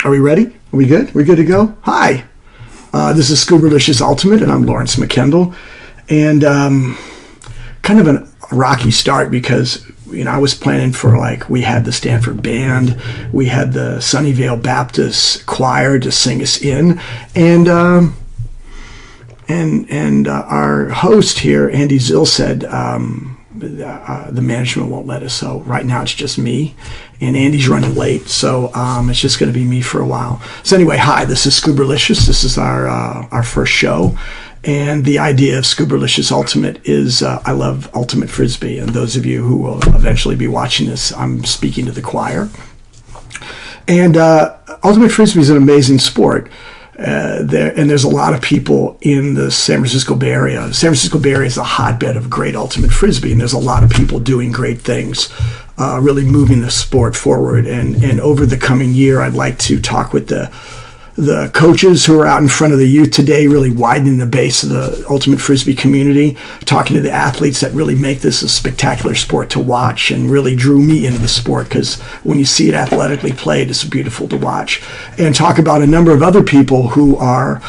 Are we ready? Are we good? We're good to go? Hi. This is Scooberlicious Ultimate, and I'm Lawrence McKendall. And kind of a rocky start because, I was planning for, we had the Stanford Band, we had the Sunnyvale Baptist Choir to sing us in, and our host here, Andy Zill, said the management won't let us, so right now it's just me, and Andy's running late, so it's just going to be me for a while. So anyway, hi, this is Scooberlicious. This is our first show, and the idea of Scooberlicious Ultimate is I love Ultimate Frisbee, and those of you who will eventually be watching this, I'm speaking to the choir. And Ultimate Frisbee is an amazing sport. There's a lot of people in the San Francisco Bay Area. The San Francisco Bay Area is a hotbed of great ultimate frisbee, and there's a lot of people doing great things, really moving the sport forward. And over the coming year, I'd like to talk with the coaches who are out in front of the youth today, really widening the base of the ultimate frisbee community, talking to the athletes that really make this a spectacular sport to watch and really drew me into the sport, because when you see it athletically played, it's beautiful to watch. And talk about a number of other people who are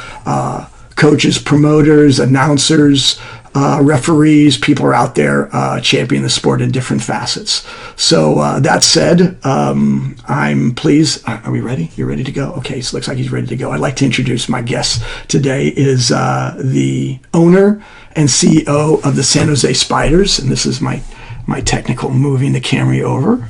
coaches, promoters, announcers, referees. People are out there championing the sport in different facets. So that said, I'm pleased. Are we ready? You're ready to go? Okay, so it looks like he's ready to go. I'd like to introduce my guest today is the owner and CEO of the San Jose Spiders, and this is my technical moving the camera over,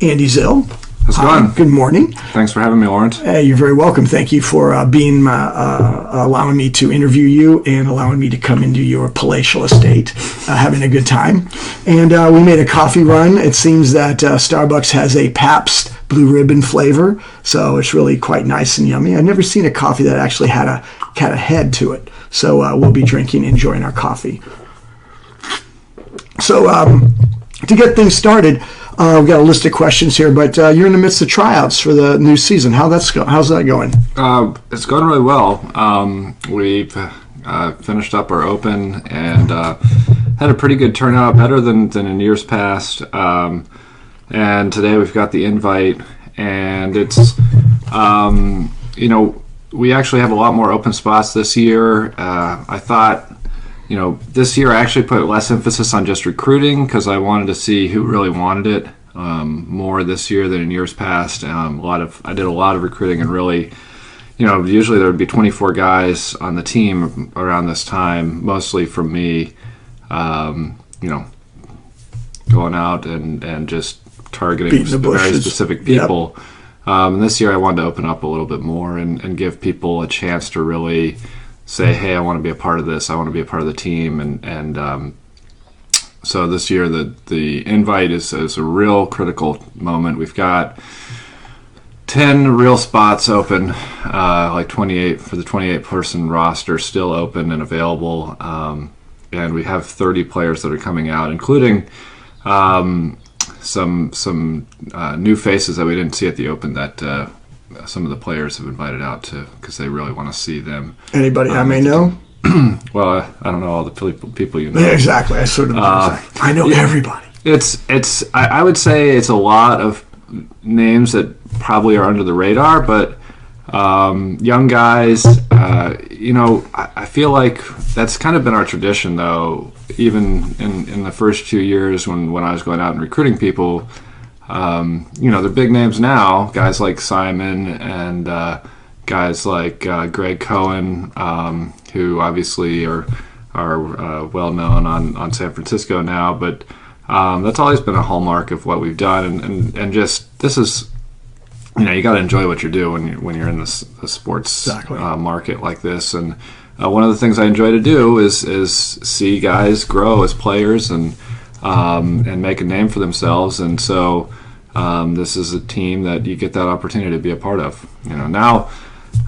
Andy Zill. How's it going? Good morning. Thanks for having me, Lawrence. You're very welcome. Thank you for allowing me to interview you and allowing me to come into your palatial estate, having a good time. And we made a coffee run. It seems that Starbucks has a Pabst Blue Ribbon flavor, so it's really quite nice and yummy. I've never seen a coffee that actually had a head to it. So we'll be enjoying our coffee. So to get things started, we've got a list of questions here, but you're in the midst of tryouts for the new season. How's that going? It's going really well. We've finished up our open and had a pretty good turnout, better than in years past. And today we've got the invite, and it's, we actually have a lot more open spots this year. I thought, this year I actually put less emphasis on just recruiting because I wanted to see who really wanted it more this year than in years past. I did a lot of recruiting, and really, usually there would be 24 guys on the team around this time, mostly from me, going out and just targeting very specific people. Yep. And this year I wanted to open up a little bit more and give people a chance to really say, hey, I want to be a part of this. I want to be a part of the team. And so this year the invite is a real critical moment. We've got 10 real spots open, 28 for the 28-person roster still open and available. And we have 30 players that are coming out, including some new faces that we didn't see at the open that some of the players have invited out to because they really want to see them. Anybody I may know? Well, I don't know all the people you know. Yeah, exactly. I know everybody. I would say it's a lot of names that probably are under the radar, but young guys, I feel like that's kind of been our tradition, though. Even in the first 2 years when I was going out and recruiting people, they're big names now, guys like Simon and guys like Greg Cohen, who obviously are well known on San Francisco now, but that's always been a hallmark of what we've done, and just this is, you got to enjoy what you do when you're in the sports market like this. And one of the things I enjoy to do is see guys grow as players and make a name for themselves. And so this is a team that you get that opportunity to be a part of. Now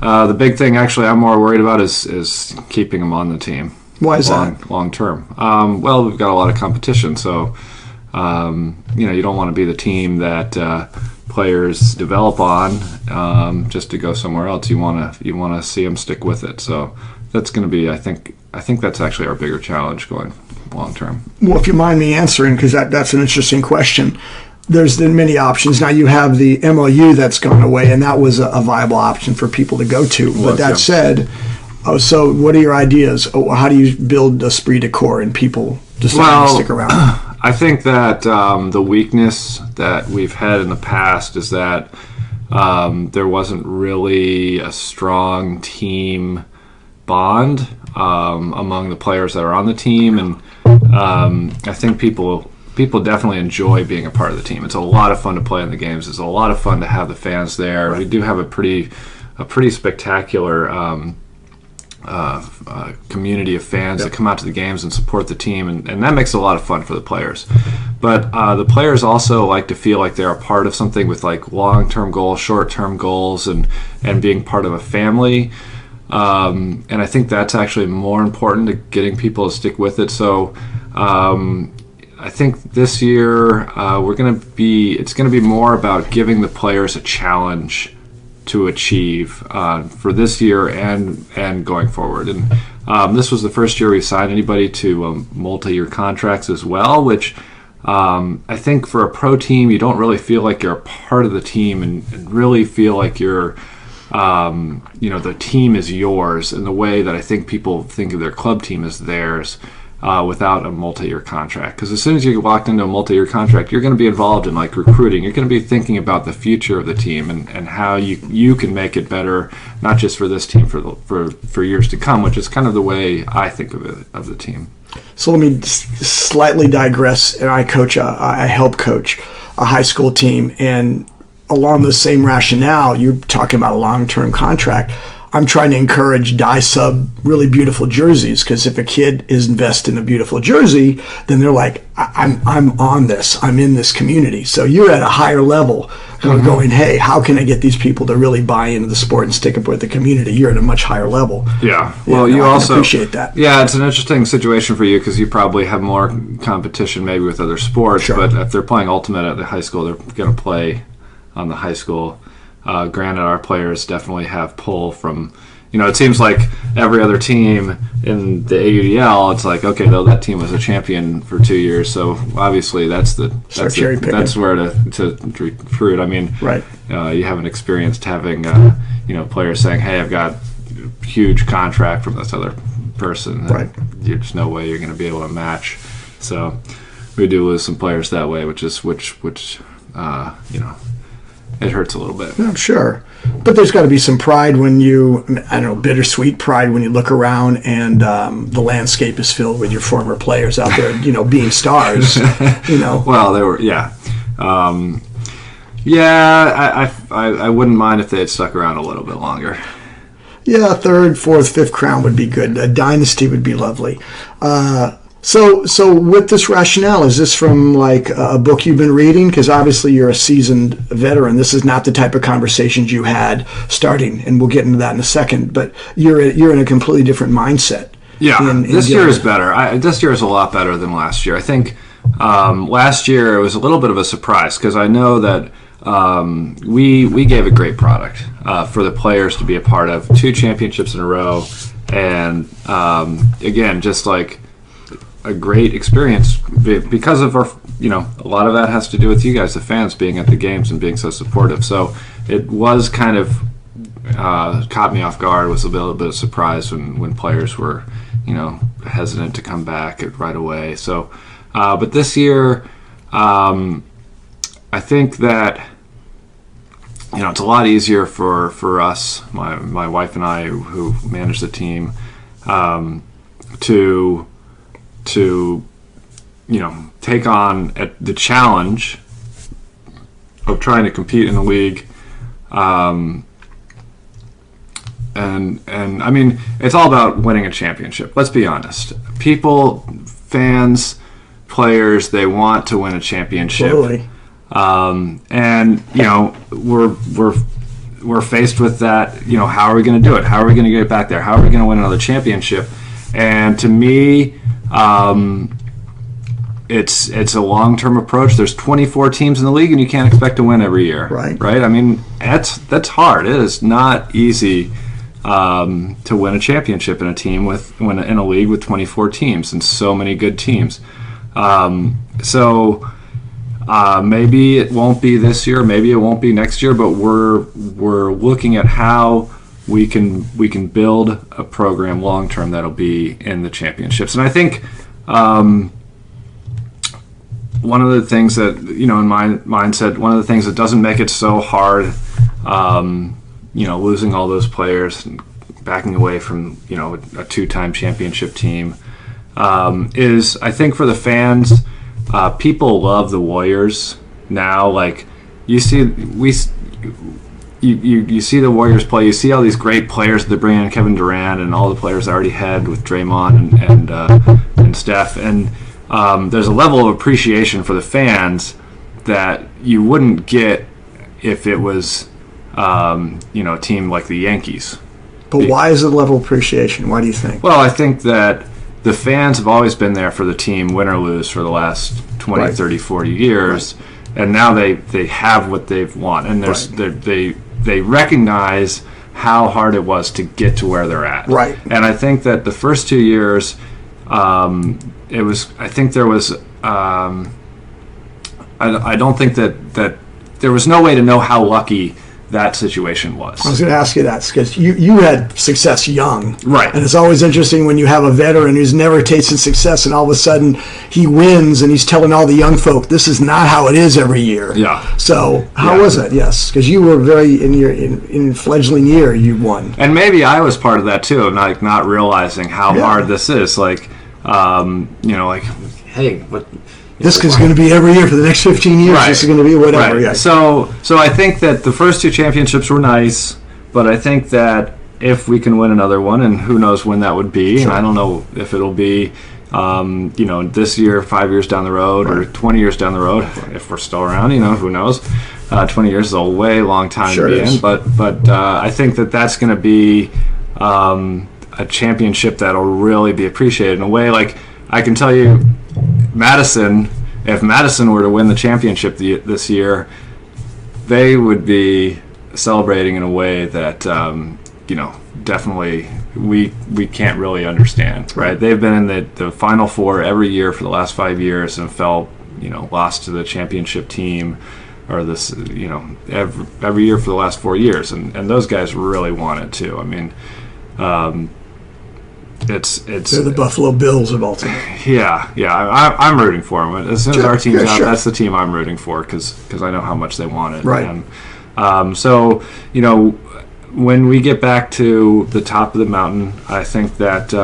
the big thing actually I'm more worried about is keeping them on the team. Why is that? Long term. Well, we've got a lot of competition, so you don't want to be the team that players develop on just to go somewhere else. You want to see them stick with it. So that's going to be, I think that's actually our bigger challenge going long term. Well, if you mind me answering, because that's an interesting question. there's many options. Now you have the MOU that's gone away, and that was a viable option for people to go to. But that said, so what are your ideas? How do you build esprit de corps and people decide to stick around? I think that the weakness that we've had in the past is that there wasn't really a strong team bond among the players that are on the team, and I think people definitely enjoy being a part of the team. It's a lot of fun to play in the games. It's a lot of fun to have the fans there. Right. We do have a pretty spectacular community of fans that come out to the games and support the team, and that makes it a lot of fun for the players. But the players also like to feel like they're a part of something with like long-term goals, short-term goals, and being part of a family. And I think that's actually more important to getting people to stick with it. So I think this year it's going to be more about giving the players a challenge to achieve for this year and going forward. And this was the first year we signed anybody to multi-year contracts as well, which I think for a pro team, you don't really feel like you're a part of the team and really feel like you're the team is yours in the way that I think people think of their club team as theirs. Without a multi-year contract, because as soon as you get locked into a multi-year contract, you're going to be involved in like recruiting. You're going to be thinking about the future of the team and how you can make it better, not just for this team, for years to come, which is kind of the way I think of the team. So let me slightly digress. And I help coach a high school team, and along the same rationale, you're talking about a long-term contract. I'm trying to encourage dye sub really beautiful jerseys, because if a kid is invested in a beautiful jersey, then they're like, I'm on this. I'm in this community. So you're at a higher level going, hey, how can I get these people to really buy into the sport and stick up with the community? You're at a much higher level. Yeah. Well, you also appreciate that. Yeah, it's an interesting situation for you because you probably have more competition maybe with other sports. Sure. But if they're playing Ultimate at the high school, they're going to play on the high school. Granted, our players definitely have pull from, it seems like every other team in the AUDL, it's like, okay, though that team was a champion for 2 years, so obviously that's where to recruit. I mean, right. You haven't experienced having, players saying, hey, I've got a huge contract from this other person. Right. There's no way you're going to be able to match. So we do lose some players that way, which it hurts a little bit. I'm sure. But there's got to be some pride when bittersweet pride when you look around and the landscape is filled with your former players out there, being stars, Well, they were, yeah. I wouldn't mind if they had stuck around a little bit longer. Yeah, third, fourth, fifth crown would be good. A dynasty would be lovely. So with this rationale, is this from like a book you've been reading? Because obviously you're a seasoned veteran. This is not the type of conversations you had starting, and we'll get into that in a second. But you're in a completely different mindset. Yeah, this year is better. This year is a lot better than last year. I think last year it was a little bit of a surprise because I know that we gave a great product for the players to be a part of. 2 championships in a row, and again, just like a great experience because of our, a lot of that has to do with you guys, the fans, being at the games and being so supportive. So it was kind of caught me off guard. It was a little bit of surprise when players were, hesitant to come back right away. So, but this year, I think that, it's a lot easier for us, my wife and I, who manage the team, to take on the challenge of trying to compete in the league, and I mean, it's all about winning a championship. Let's be honest. People, fans, players, they want to win a championship. Totally. And we're faced with that. How are we going to do it? How are we going to get back there? How are we going to win another championship? And to me, it's a long-term approach. There's 24 teams in the league, and you can't expect to win every year. Right. I mean, that's hard. It is not easy to win a championship in a league with 24 teams and so many good teams. So maybe it won't be this year, maybe it won't be next year, but we're looking at how we can build a program long term that'll be in the championships. And I think one of the things that, in my mindset, one of the things that doesn't make it so hard, losing all those players and backing away from, a two-time championship team, is I think for the fans, people love the Warriors now. Like, you see the Warriors play. You see all these great players that they bring in, Kevin Durant and all the players they already had with Draymond and Steph. And there's a level of appreciation for the fans that you wouldn't get if it was, a team like the Yankees. But why is the level of appreciation? Why do you think? Well, I think that the fans have always been there for the team, win or lose, for the last 20, right. 30, 40 years. Right. And now they have what they've won. And they recognize how hard it was to get to where they're at. Right. And I think that the first 2 years, I think there was, I don't think that there was no way to know how lucky that situation was. I was going to ask you that because you had success young. Right. And it's always interesting when you have a veteran who's never tasted success and all of a sudden he wins and he's telling all the young folk, this is not how it is every year. Yeah. So how was it? Yes. Because you were very, in fledgling year, you won. And maybe I was part of that too, not realizing how hard this is. Like, hey, what... This is going to be every year for the next 15 years. Right. This is going to be whatever. Right. Yeah. So I think that the first two championships were nice, but I think that if we can win another one, and who knows when that would be, and I don't know if it'll be, this year, 5 years down the road, or 20 years down the road, if we're still around, who knows. 20 years is a way long time to be in, but I think that that's going to be a championship that'll really be appreciated in a way. Like, I can tell you, if Madison were to win the championship this year, they would be celebrating in a way that, definitely we can't really understand, right? They've been in the Final Four every year for the last 5 years and felt, lost to the championship team or this, every year for the last 4 years. And those guys really want it too. I mean, they're the Buffalo Bills of Baltimore. Yeah, I'm rooting for them. As soon as our team's out, that's the team I'm rooting for because I know how much they want it. Right. And, so when we get back to the top of the mountain, I think that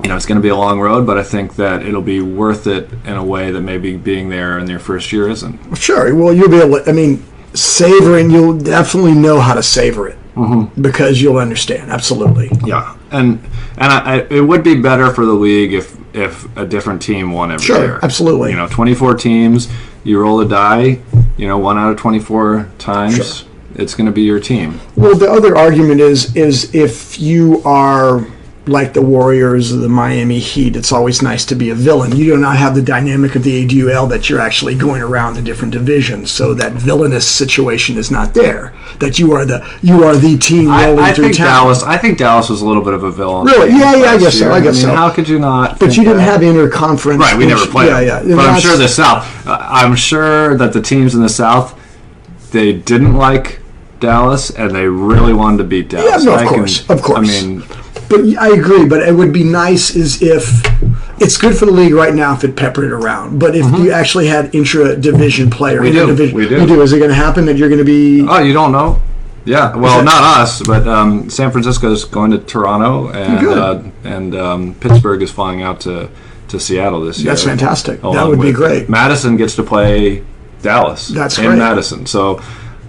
it's going to be a long road, but I think that it'll be worth it in a way that maybe being there in your first year isn't. Sure. Well, you'll be able to, savoring, you'll definitely know how to savor it. Mm-hmm. Because you'll understand, absolutely. Yeah, and it would be better for the league if a different team won every year. Sure, absolutely. 24 teams, you roll a die, 1 out of 24 times, it's going to be your team. Well, the other argument is if you are like the Warriors or the Miami Heat, it's always nice to be a villain. You do not have the dynamic of the AUDL that you're actually going around the different divisions, so that villainous situation is not there. That you are the team rolling through town. I think Dallas was a little bit of a villain. Really? Yeah, I guess so. How could you not? But you didn't have interconference. Right, we never played. Yeah. But I'm sure the South. I'm sure that the teams in the South, they didn't like Dallas, and they really wanted to beat Dallas. Yeah, no, of course. But I agree, but it would be nice if it's good for the league right now if it peppered it around. But if you actually had intra-division player, we do. You do. Is it going to happen that you're going to be? Oh, you don't know. Yeah, well, not us, but San Francisco is going to Toronto, and Pittsburgh is flying out to Seattle this year. That's fantastic. That would be great. Madison gets to play Dallas. That's in great. Madison. So.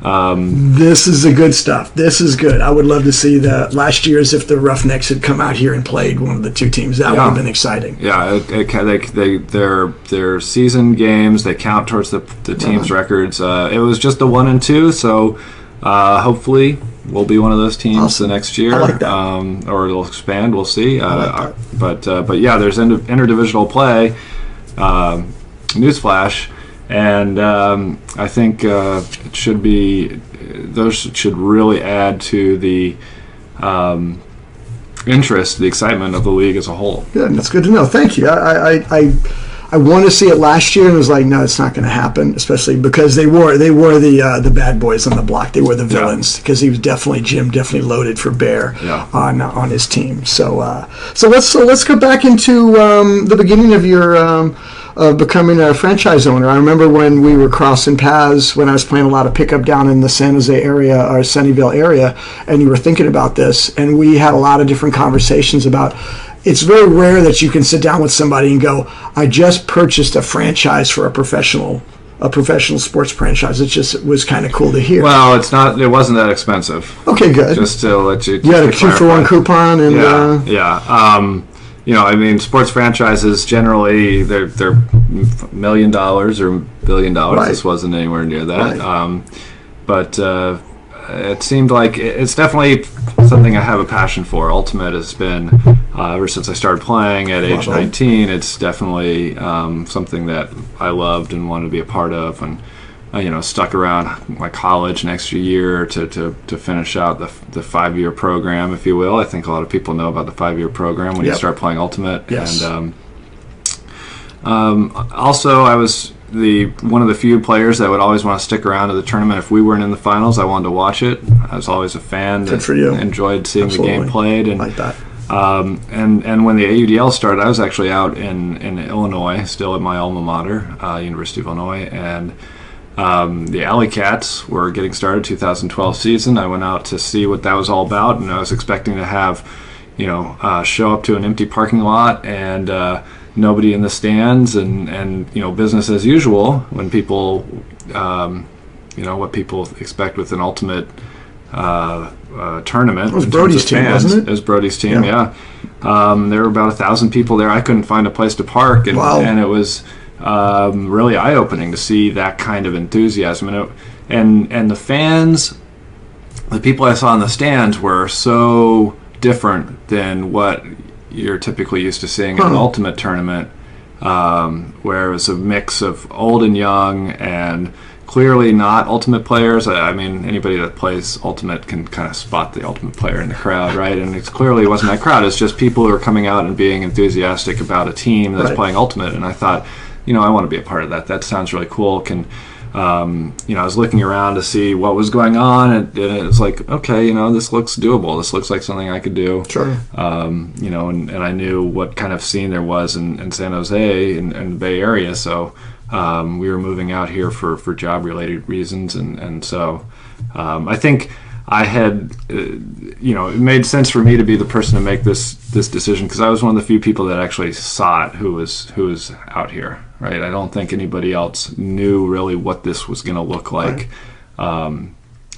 This is the good stuff. This is good. I would love to see the last year's if the Roughnecks had come out here and played one of the two teams. That would have been exciting. Yeah, their season games, they count towards the team's records. It was just a 1 and 2, so hopefully we'll be one of those teams the next year. I like that. Or it'll expand. We'll see. I like that. But yeah, there's interdivisional play. Newsflash. And I think it should be; those should really add to the interest, the excitement of the league as a whole. Good, that's good to know. Thank you. I I wanted to see it last year, and it was like, no, it's not going to happen, especially because they were the bad boys on the block. They were the villains because he was Jim definitely loaded for Bear on his team. So let's go back into the beginning of your of becoming a franchise owner. I remember when we were crossing paths when I was playing a lot of pickup down in the San Jose area or Sunnyvale area, and you were thinking about this, and we had a lot of different conversations about. It's very rare that you can sit down with somebody and go, I just purchased a franchise for a professional sports franchise. It was kind of cool to hear. Well, it wasn't that expensive. Okay, good. Just to let you. You had a 2-for-1 coupon, and I mean, sports franchises generally they're $1 million or $1 billion. Right. This wasn't anywhere near that. Right. But it seemed like it's definitely something I have a passion for. Ultimate has been ever since I started playing at age 19. It's definitely something that I loved and wanted to be a part of, and stuck around my college an extra year to finish out the 5-year program, if you will. I think a lot of people know about the 5-year program when you start playing Ultimate. Yes. And also I was one of the few players that would always want to stick around to the tournament. If we weren't in the finals, I wanted to watch it. I was always a fan. Good for you. Enjoyed seeing the game played. And, like that. And when the AUDL started, I was actually out in Illinois, still at my alma mater, University of Illinois, and the Alley Cats were getting started 2012 season. I went out to see what that was all about, and I was expecting to have, show up to an empty parking lot and nobody in the stands and business as usual when people what people expect with an Ultimate tournament. It was Brody's team, wasn't it? It was Brody's team, yeah. There were about 1,000 people there. I couldn't find a place to park, and, and it was really eye-opening to see that kind of enthusiasm. And the fans, the people I saw in the stands were so different than what you're typically used to seeing in an Ultimate tournament, where it was a mix of old and young, and clearly not Ultimate players. I mean, anybody that plays Ultimate can kind of spot the Ultimate player in the crowd, right? And it clearly wasn't that crowd. It's just people who are coming out and being enthusiastic about a team that's playing Ultimate. And I thought, I want to be a part of that. That sounds really cool. I was looking around to see what was going on, and it was like, okay, this looks doable. This looks like something I could do. Sure. And I knew what kind of scene there was in San Jose and the Bay Area, so we were moving out here for job-related reasons, and so I think I had, it made sense for me to be the person to make this decision, because I was one of the few people that actually saw it who was out here, right? I don't think anybody else knew really what this was going to look like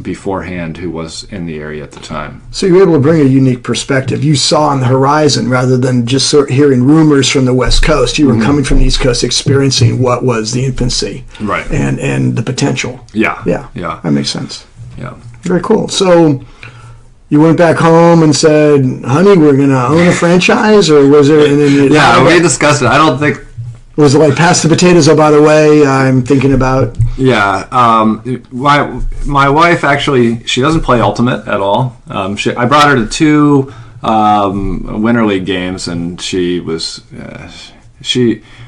beforehand who was in the area at the time. So you were able to bring a unique perspective. You saw on the horizon rather than just sort of hearing rumors from the West Coast. You were coming from the East Coast, experiencing what was the infancy, right, and the potential. Yeah. That makes sense. Yeah. Very cool. So you went back home and said, honey, we're going to own a franchise, or was there... we discussed it. I don't think... Was it like, pass the potatoes, oh, by the way, I'm thinking about... Yeah. My wife, actually, she doesn't play Ultimate at all. I brought her to 2 Winter League games, and she was...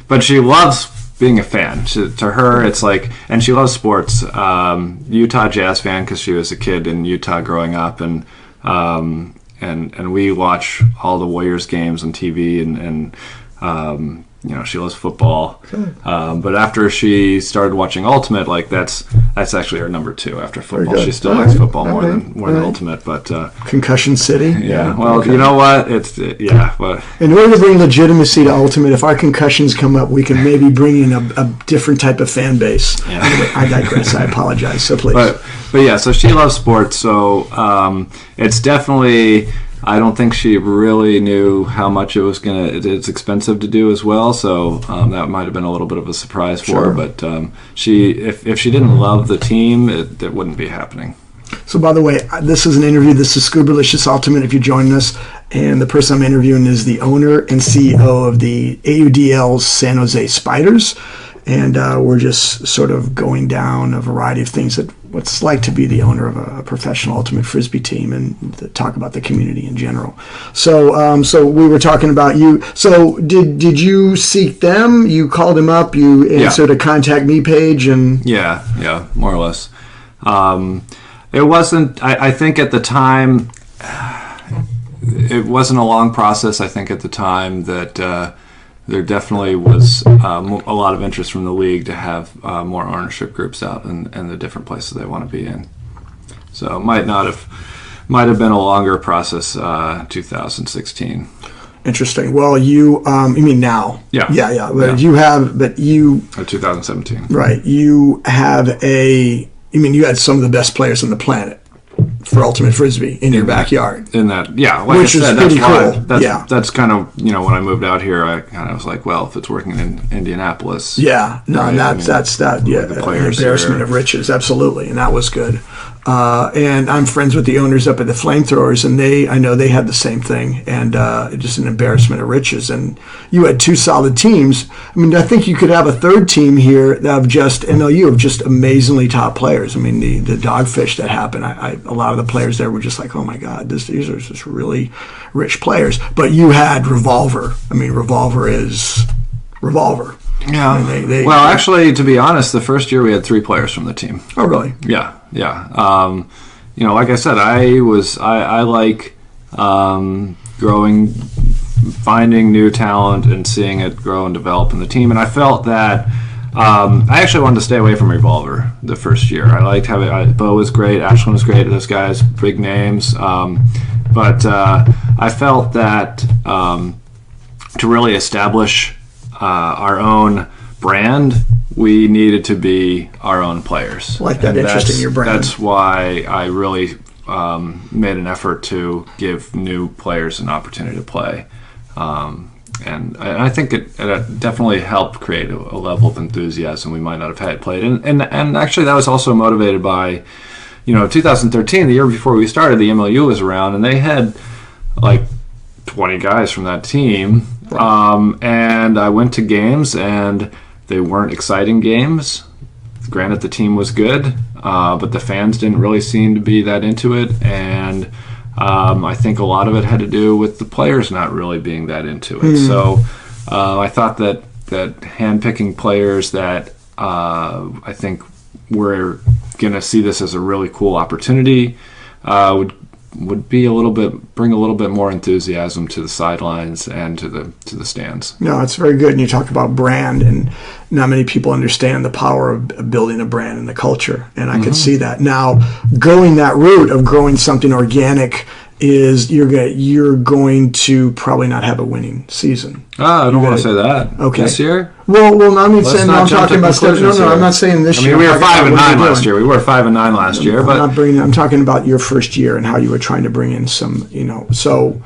But she loves being a fan. To her, it's like, and she loves sports. Utah Jazz fan because she was a kid in Utah growing up, and we watch all the Warriors games on TV, and she loves football. But after she started watching Ultimate, like that's actually her number 2 after football. She still likes football more than Ultimate, but Concussion City. Yeah. Well, you know what? But in order to bring legitimacy to Ultimate, if our concussions come up, we can maybe bring in a different type of fan base. Yeah. Anyway, I digress. I apologize. So please. But yeah, so she loves sports. So it's definitely. I don't think she really knew how much it was it's expensive to do as well, so that might have been a little bit of a surprise for her. But if she didn't love the team, it wouldn't be happening. So, by the way, this is an interview. This is Scooberlicious Ultimate, if you're joining us. And the person I'm interviewing is the owner and CEO of the AUDL San Jose Spiders. And we're just sort of going down a variety of things that what's it's like to be the owner of a professional ultimate frisbee team and to talk about the community in general. So, so we were talking about you. So, did you seek them? You called them up. You answered a contact me page, and yeah, more or less. It wasn't. I think at the time, it wasn't a long process. I think at the time that. There definitely was a lot of interest from the league to have more ownership groups out in the different places they want to be in. So it might have been a longer process. 2016. Interesting. Well, you mean now? Yeah. But you have, 2017. Right. You have you had some of the best players on the planet for ultimate frisbee in your backyard. In that, like which I said, is pretty that's cool. That's kind of when I moved out here, I kind of was like, well, if it's working in Indianapolis, right? That's the embarrassment of riches, absolutely, and that was good. And I'm friends with the owners up at the Flamethrowers, and I know they had the same thing, and just an embarrassment of riches. And you had two solid teams. I mean, I think you could have a third team here of just MLU of just amazingly top players. I mean, the Dogfish that happened, a lot of the players there were just like, oh my God, these are just really rich players. But you had Revolver. I mean, Revolver is Revolver. Yeah. I mean, actually, to be honest, the first year we had 3 players from the team. Oh, really? Yeah. Like I said, I like growing, finding new talent and seeing it grow and develop in the team. And I felt that I actually wanted to stay away from Revolver the first year. I liked having Bo was great, Ashlyn was great, those guys, big names. But I felt that to really establish our own brand, we needed to be our own players. Like that interest in your brand. That's why I really made an effort to give new players an opportunity to play. And I think it definitely helped create a level of enthusiasm we might not have had played. And actually that was also motivated by, 2013, the year before we started, the MLU was around, and they had like 20 guys from that team. Right. And I went to games, and they weren't exciting games. Granted, the team was good, but the fans didn't really seem to be that into it. And I think a lot of it had to do with the players not really being that into it. So I thought that handpicking players that I think we're going to see this as a really cool opportunity would be bring a little bit more enthusiasm to the sidelines and to the stands. No, it's very good. And you talk about brand, and not many people understand the power of building a brand and the culture. And I could see that. Now, going that route of growing something organic is you're going to probably not have a winning season. I don't want to say that. Okay. This year? Well, I'm talking about stuff. No, I'm not saying this year. We were 5-9 last year. We were 5-9 last year, but I'm talking about your first year and how you were trying to bring in some, So,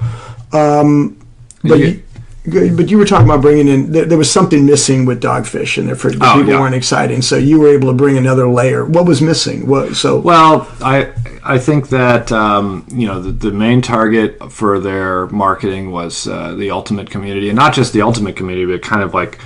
but you were talking about bringing in. There was something missing with Dogfish, and therefore people weren't exciting. So you were able to bring another layer. What was missing? Well, I think that the main target for their marketing was the ultimate community, and not just the ultimate community, but kind of like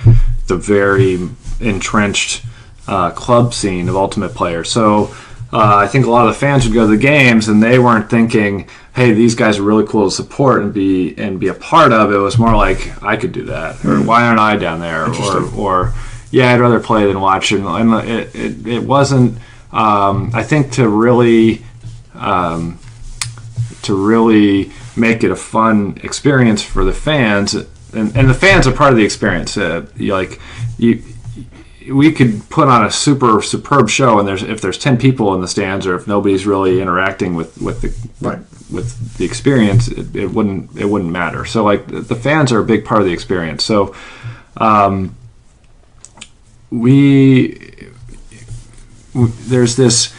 the very entrenched club scene of ultimate players. So I think a lot of the fans would go to the games, and they weren't thinking, hey, these guys are really cool to support and be a part of. It was more like, I could do that, or why aren't I down there, or I'd rather play than watch. And it wasn't. I think to really make it a fun experience for the fans, and the fans are part of the experience. We could put on a superb show, and if there's 10 people in the stands, or if nobody's really interacting with the experience, it wouldn't matter. So like the fans are a big part of the experience. So there's this.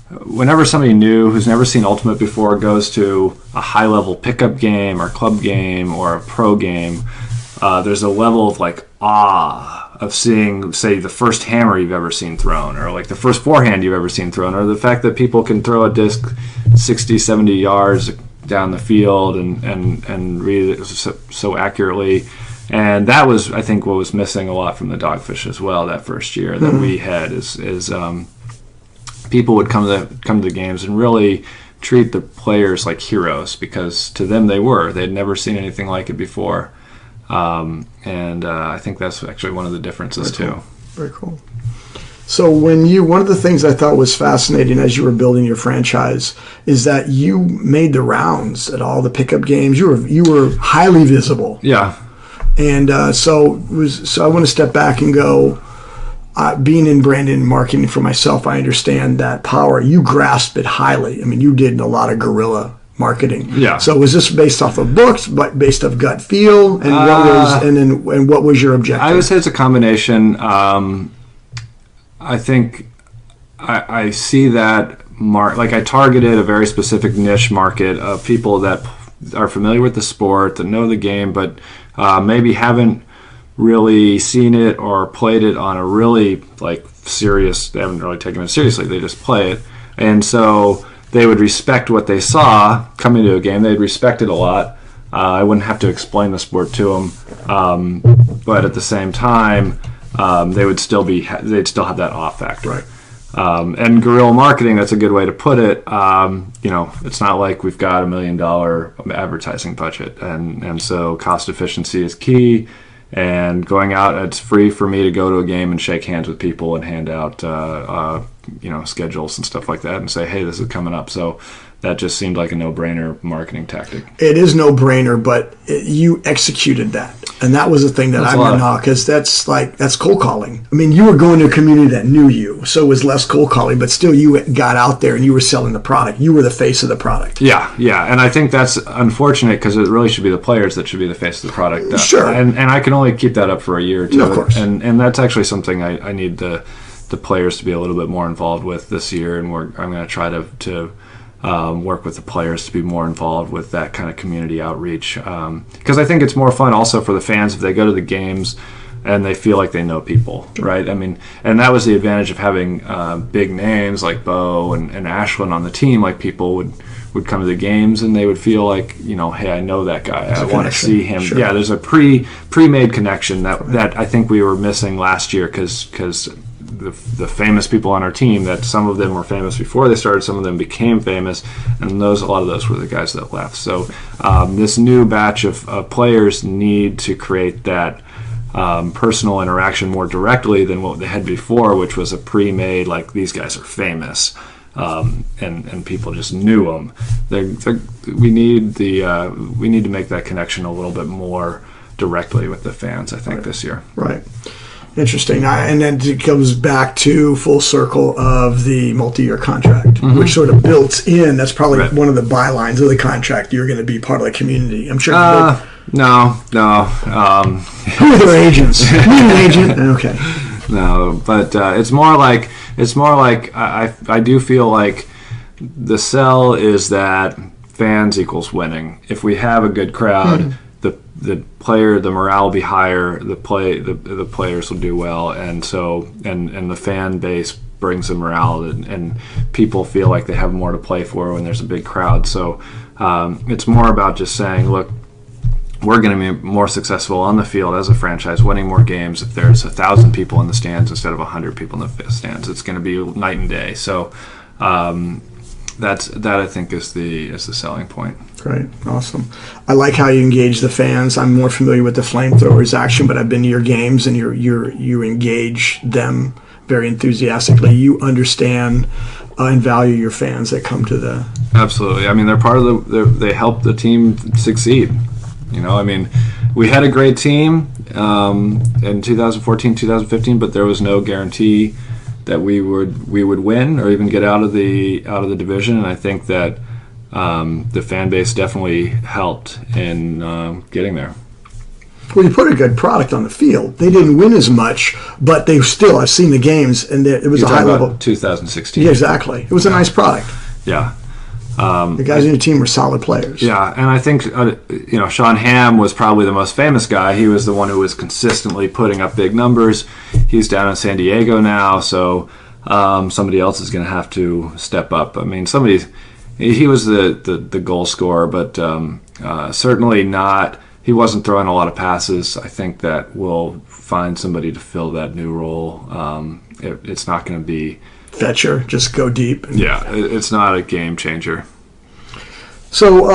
Whenever somebody new who's never seen Ultimate before goes to a high-level pickup game or club game or a pro game, there's a level of like awe of seeing, say, the first hammer you've ever seen thrown, or like the first forehand you've ever seen thrown, or the fact that people can throw a disc 60, 70 yards down the field and read it so accurately. And that was, I think, what was missing a lot from the Dogfish as well that first year that we had is people would come to the games and really treat the players like heroes, because to them they'd never seen anything like it before. I think that's actually one of the differences too. Very cool. So one of the things I thought was fascinating as you were building your franchise is that you made the rounds at all the pickup games. You were highly visible. Yeah. And so I want to step back and go, being in branding and marketing for myself, I understand that power. You grasped it highly. I mean, you did a lot of guerrilla marketing. Yeah. So was this based off of books, but based off gut feel, and what was your objective? I would say it's a combination. I think I see that I targeted a very specific niche market of people that are familiar with the sport, that know the game, but maybe haven't really seen it or played it on a really serious. They haven't really taken it seriously. They just play it, and so they would respect what they saw coming to a game. They'd respect it a lot. I wouldn't have to explain the sport to them, but at the same time, they'd still have that awe factor. Right. And guerrilla marketing, that's a good way to put it. It's not like we've got $1 million advertising budget, and so cost efficiency is key. And going out, it's free for me to go to a game and shake hands with people and hand out schedules and stuff like that, and say, hey, this is coming up. So that just seemed like a no-brainer marketing tactic. It is no-brainer, but you executed that. And that was the thing that I'm going to knock, because that's cold calling. I mean, you were going to a community that knew you, so it was less cold calling, but still you got out there and you were selling the product. You were the face of the product. Yeah. And I think that's unfortunate, because it really should be the players that should be the face of the product. Sure. And I can only keep that up for a year or two. Of course. And that's actually something I need the players to be a little bit more involved with this year, and I'm going to try to work with the players to be more involved with that kind of community outreach, because I think it's more fun also for the fans if they go to the games and they feel like they know people, right? I mean, and that was the advantage of having big names like Bo and Ashlyn on the team. Like, people would come to the games and they would feel like, hey, I know that guy. I want to see him. Sure. Yeah, there's a pre-made connection that I think we were missing last year, because the famous people on our team, that some of them were famous before they started, some of them became famous, and a lot of those were the guys that left. So this new batch of players need to create that personal interaction more directly than what they had before, which was a pre-made, like, these guys are famous, and people just knew them. We need to make that connection a little bit more directly with the fans, I think, this year. Right. Interesting. And then it comes back to full circle of the multi-year contract, which sort of built in. That's probably one of the bylines of the contract. You're going to be part of the community. I'm sure. No. Who are their agents? Who's an agent? Okay. No, but it's more like I do feel like the sell is that fans equals winning. If we have a good crowd, the morale will be higher. The players will do well, and so and the fan base brings the morale, and people feel like they have more to play for when there's a big crowd. So it's more about just saying, look, we're going to be more successful on the field as a franchise, winning more games if there's 1,000 people in the stands instead of 100 people in the stands. It's going to be night and day. So that I think is the selling point. Great, awesome. I like how you engage the fans. I'm more familiar with the flamethrowers action, but I've been to your games, and you engage them very enthusiastically. You understand and value your fans that come to the. Absolutely. I mean, they're part of they help the team succeed. I mean, we had a great team in 2014, 2015, but there was no guarantee that we would win or even get out of the division. And I think that the fan base definitely helped in getting there. Well, you put a good product on the field. They didn't win as much, but they still. I've seen the games, and it was a high level. 2016. Yeah, exactly. It was a nice product. Yeah. The guys in your team were solid players. Yeah, and I think Sean Hamm was probably the most famous guy. He was the one who was consistently putting up big numbers. He's down in San Diego now, so somebody else is going to have to step up. I mean, he was the goal scorer, but certainly not. He wasn't throwing a lot of passes. I think that we'll find somebody to fill that new role. It's not going to be fetcher, just go deep. Yeah, it's not a game changer. So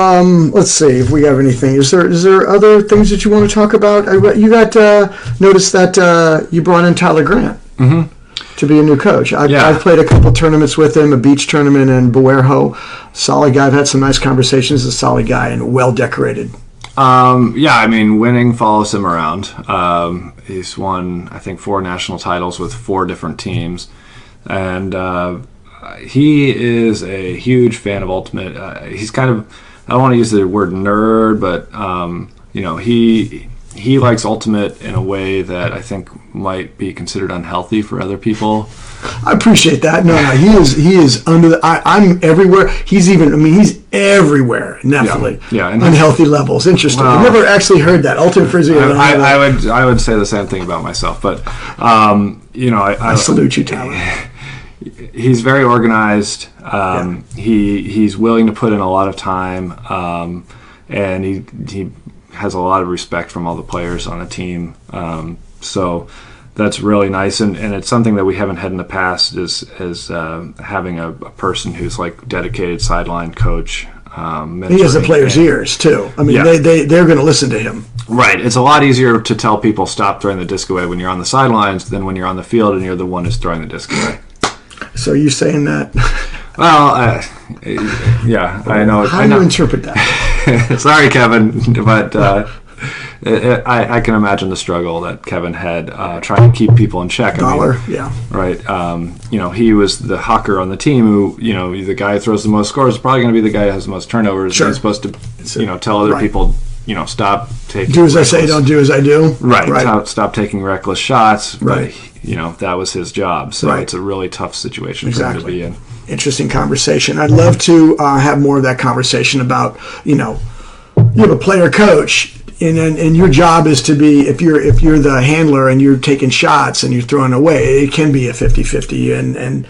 let's see if we have anything. Is there other things that you want to talk about? You got noticed that you brought in Tyler Grant to be a new coach. I've played a couple tournaments with him, a beach tournament in Boerho. Solid guy. I've had some nice conversations. A solid guy and well decorated. I mean, winning follows him around. He's won, I think, 4 national titles with 4 different teams, and he is a huge fan of Ultimate. He's kind of, I don't want to use the word nerd, but he likes Ultimate in a way that I think might be considered unhealthy for other people. I appreciate that. No, he is under the. I'm everywhere. He's everywhere. Netflix. Yeah. Unhealthy levels. Interesting. I've never actually heard that. Ultimate Frisbee. I would say the same thing about myself, but I salute you, Tyler. He's very organized. He's willing to put in a lot of time, and he has a lot of respect from all the players on the team. So that's really nice, and it's something that we haven't had in the past is having a person who's like dedicated sideline coach. He has the players' ears too. I mean, they're going to listen to him. Right. It's a lot easier to tell people stop throwing the disc away when you're on the sidelines than when you're on the field and you're the one who's throwing the disc away. So are you saying that? Well, I know. How do you interpret that? Sorry, Kevin, but I can imagine the struggle that Kevin had trying to keep people in check. Right. He was the hawker on the team who, the guy who throws the most scores is probably going to be the guy who has the most turnovers. Sure. He's supposed to, tell other people, stop taking. Do as I say, don't do as I do. Right. Stop taking reckless shots. Right. But, that was his job. So it's a really tough situation for him to be in. Interesting conversation. I'd love to have more of that conversation about, you have a player coach, and your job is to be, if you're the handler and you're taking shots and you're throwing away, it can be a 50-50. And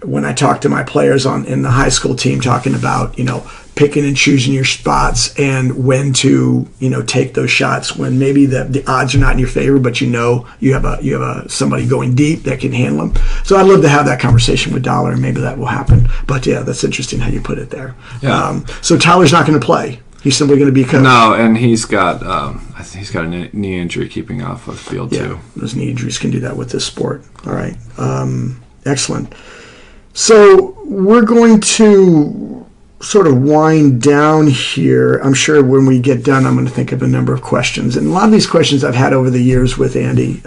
when I talk to my players in the high school team, talking about, picking and choosing your spots and when to, take those shots when maybe the odds are not in your favor, but you have somebody going deep that can handle them. So I'd love to have that conversation with Dollar, and maybe that will happen. But yeah, that's interesting how you put it there. Yeah. So Tyler's not going to play. He's simply going to be coach. No, and he's got I think he's got a knee injury keeping off of the field too. Those knee injuries can do that with this sport. All right. Excellent. So we're going to sort of wind down here. I'm sure when we get done, I'm going to think of a number of questions. And a lot of these questions I've had over the years with Andy.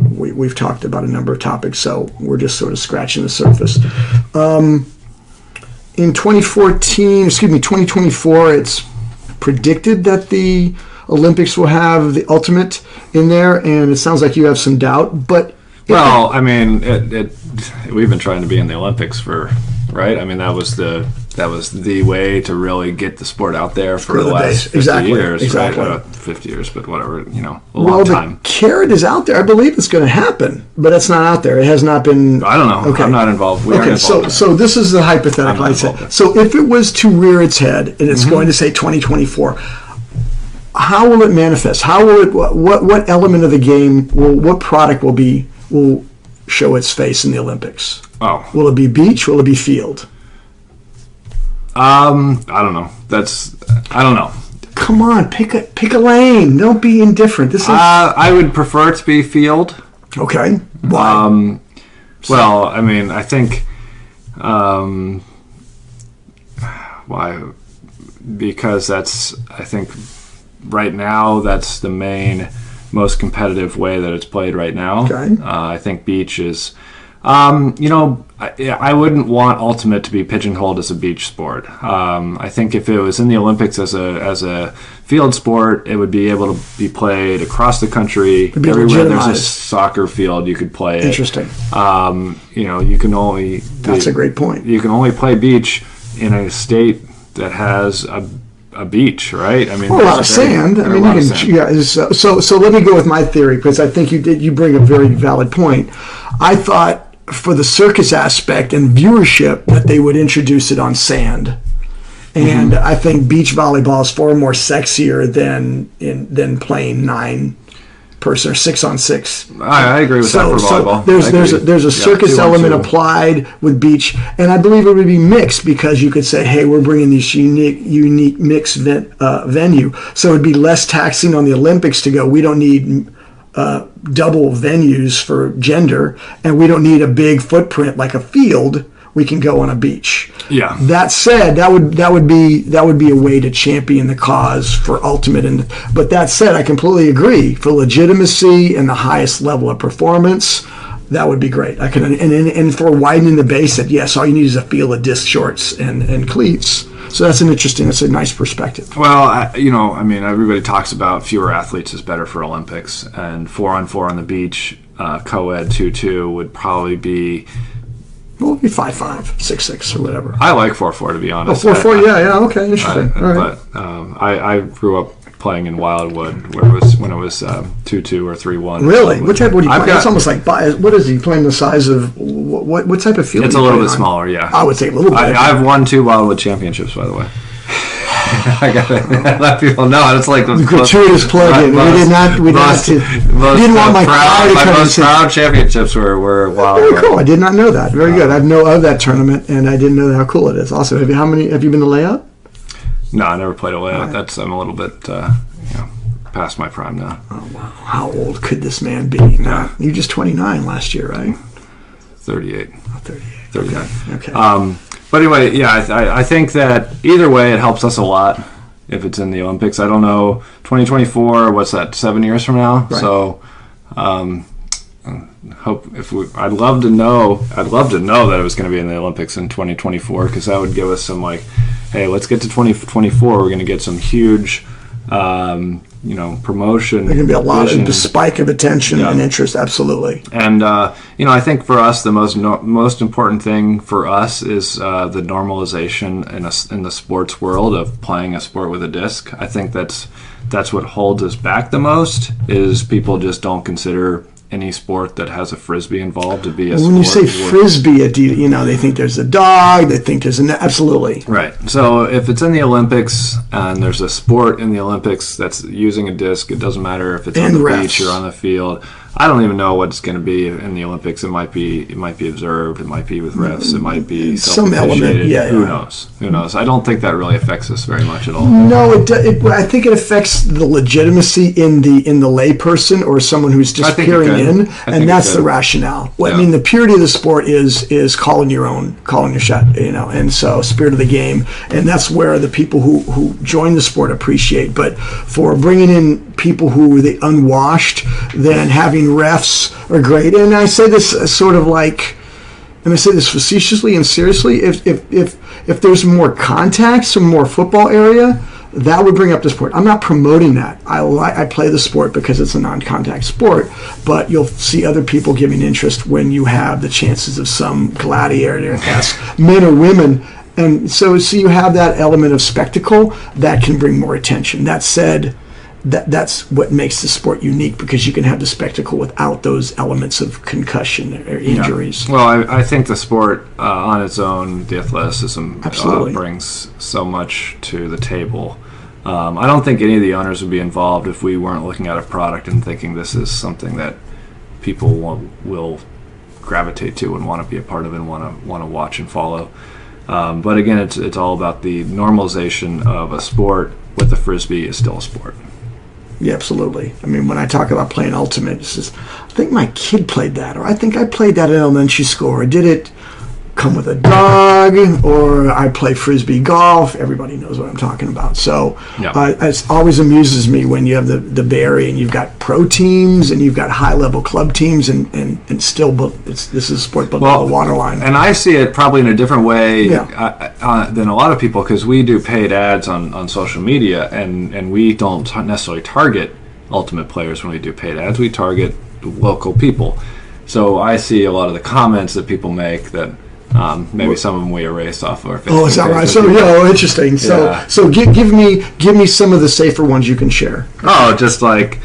We've talked about a number of topics, so we're just sort of scratching the surface. In 2024, it's predicted that the Olympics will have the Ultimate in there, and it sounds like you have some doubt. But we've been trying to be in the Olympics right? I mean, that was the way to really get the sport out there for the last 50 years. Exactly. Right? 50 years, but whatever, a long time. The carrot is out there. I believe it's going to happen, but it's not out there. It has not been. I don't know. Okay. I'm not involved. We aren't involved. So this is the hypothetical. I said. So if it was to rear its head and it's going to say 2024, how will it manifest? How will it? What element of the game what product will show its face in the Olympics? Oh. Will it be beach? Will it be field? I don't know. I don't know. Come on, pick a lane. Don't be indifferent. This is. I would prefer it to be field. Okay. Why? Well, I mean, I think. Why? Because I think, right now that's the main, most competitive way that it's played right now. Okay. I think beach is. I wouldn't want Ultimate to be pigeonholed as a beach sport. I think if it was in the Olympics as a field sport, it would be able to be played across the country. Everywhere there's a soccer field, you could play it. Interesting. You can only. That's a great point. You can only play beach in a state that has a beach, right? I mean, a lot of sand. I mean, you can. Yeah. So let me go with my theory, because I think you bring a very valid point. I thought, for the circus aspect and viewership, that they would introduce it on sand. And I think beach volleyball is far more sexier than playing 9 person or 6-on-6. I agree with that for volleyball. There's a circus element applied with beach, and I believe it would be mixed because you could say, hey, we're bringing this unique mixed venue, so it'd be less taxing on the Olympics to go. We don't need double venues for gender, and we don't need a big footprint like a field. We can go on a beach. Yeah. That said, that would be a way to champion the cause for ultimate. But that said, I completely agree. For legitimacy and the highest level of performance, that would be great. I can and for widening the base, that yes, all you need is a field of disc shorts and cleats. So that's a nice perspective. Well, everybody talks about fewer athletes is better for Olympics, and 4-on-4 on the beach, co-ed 2-2 would probably be. Well, it'd be 5-5, 6-6, or whatever. I like 4-4 to be honest. Oh, 4-4, yeah, okay, interesting. All right. But I grew up playing in Wildwood, when it was 2-2 or 3-1. Really? What do you play? It's almost like what is he playing? The size of what type of field? It's a little bit smaller, yeah. I would say a little bit. I've won 2 Wildwood championships, by the way. I got to let people know. It's like the gratuitous plug-in. We didn't want my most proud championships were Wildwood. Very cool. I did not know that. Very good. I know of that tournament, and I didn't know how cool it is. Also, have you been to layup? No, I never played a layup. Right. I'm a little bit past my prime now. Oh wow! How old could this man be? Now you were just 29 last year, right? 38. Oh, 38. 39. Okay. But anyway, yeah, I think that either way it helps us a lot if it's in the Olympics. I don't know, 2024, what's that, 7 years from now? Right. So I'd love to know that it was going to be in the Olympics in 2024, because that would give us some hey, let's get to 2024. We're going to get some huge promotion. There's going to be a lot of spike of attention and interest, absolutely. And I think for us the most important thing for us is the normalization in the sports world of playing a sport with a disc. I think that's what holds us back the most, is people just don't consider any sport that has a frisbee involved to be a sport. When you say frisbee, they think there's a dog, they think there's absolutely. Right. So if it's in the Olympics and there's a sport in the Olympics that's using a disc, it doesn't matter if it's on the beach or on the field. I don't even know what it's going to be in the Olympics. It might be observed. It might be with refs. It might be some element. Yeah. Who knows? I don't think that really affects us very much at all. No, I think it affects the legitimacy in the layperson or someone who's just peering in, and that's the rationale. Well, I mean, the purity of the sport is calling your shot, and so spirit of the game, and that's where the people who join the sport appreciate. But for bringing in people who are the unwashed, then having refs are great. And I say this sort of like, and I say this facetiously and seriously, if there's more contact, some more football area, that would bring up the sport. I'm not promoting that. I play the sport because it's a non-contact sport, but you'll see other people giving interest when you have the chances of some gladiator-esque men or women. And so you have that element of spectacle that can bring more attention. That said, that's what makes the sport unique, because you can have the spectacle without those elements of concussion or injuries. Yeah. Well, I think the sport on its own, the athleticism, brings so much to the table. I don't think any of the owners would be involved if we weren't looking at a product and thinking this is something that people will gravitate to and want to be a part of and want to watch and follow. But again, it's all about the normalization of a sport with the frisbee is still a sport. Yeah, absolutely. I mean, when I talk about playing ultimate, it's just, I think my kid played that, or I think I played that in elementary school, or did it come with a dog, or I play frisbee golf. Everybody knows what I'm talking about. So it always amuses me when you have the Barry and you've got pro teams and you've got high-level club teams, and still this is a sport below the waterline. And I see it probably in a different way than a lot of people, because we do paid ads on social media, and we don't necessarily target ultimate players when we do paid ads. We target local people. So I see a lot of the comments that people make that maybe some of them we erase off our Facebook. Oh, is that right? So interesting. So give me some of the safer ones you can share. Oh, just like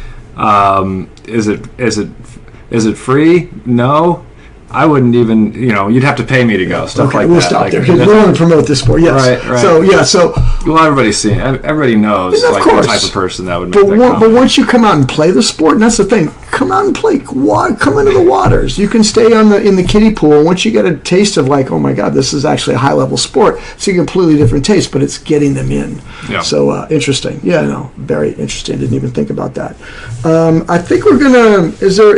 is it free? No. I wouldn't even, you'd have to pay me to go. Stuff Okay, like we'll that. stop Like, there because we want to promote this sport. Yes. Right. So yeah. So well, everybody knows of like course. the type of person that would make that but comment. once you come out and play the sport, and that's the thing, come out and play. Come into the waters. You can stay in the kiddie pool. And once you get a taste of like, oh my God, this is actually a high level sport, it's a completely different taste. But it's getting them in. Yeah. So interesting. Yeah, no, very interesting. Didn't even think about that. I think we're gonna. Is there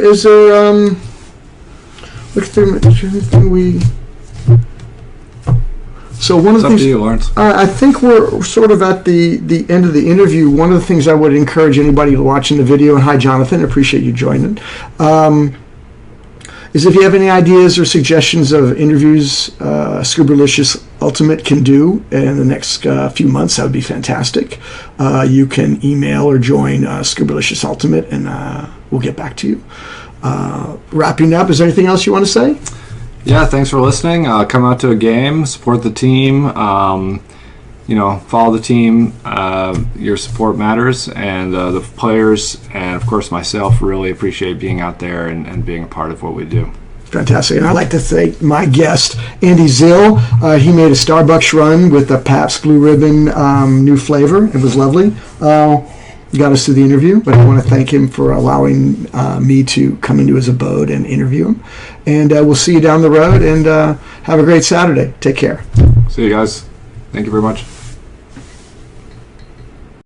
look through anything we. So one of the It's up things. to you, Lawrence. I think we're sort of at the end of the interview. One of the things I would encourage anybody watching the video, and hi Jonathan, appreciate you joining, is if you have any ideas or suggestions of interviews Scooberlicious Ultimate can do in the next few months, that would be fantastic. You can email or join Scooberlicious Ultimate, and we'll get back to you. Wrapping up, is there anything else you want to say? Yeah, thanks for listening. Come out to a game, support the team. Follow the team. Your support matters, and the players, and of course myself, really appreciate being out there and being a part of what we do. Fantastic. And I'd like to thank my guest, Andy Zill. He made a Starbucks run with the Pabst Blue Ribbon new flavor. It was lovely. Got us to the interview, but I want to thank him for allowing me to come into his abode and interview him. And we'll see you down the road, and have a great Saturday. Take care. See you guys. Thank you very much.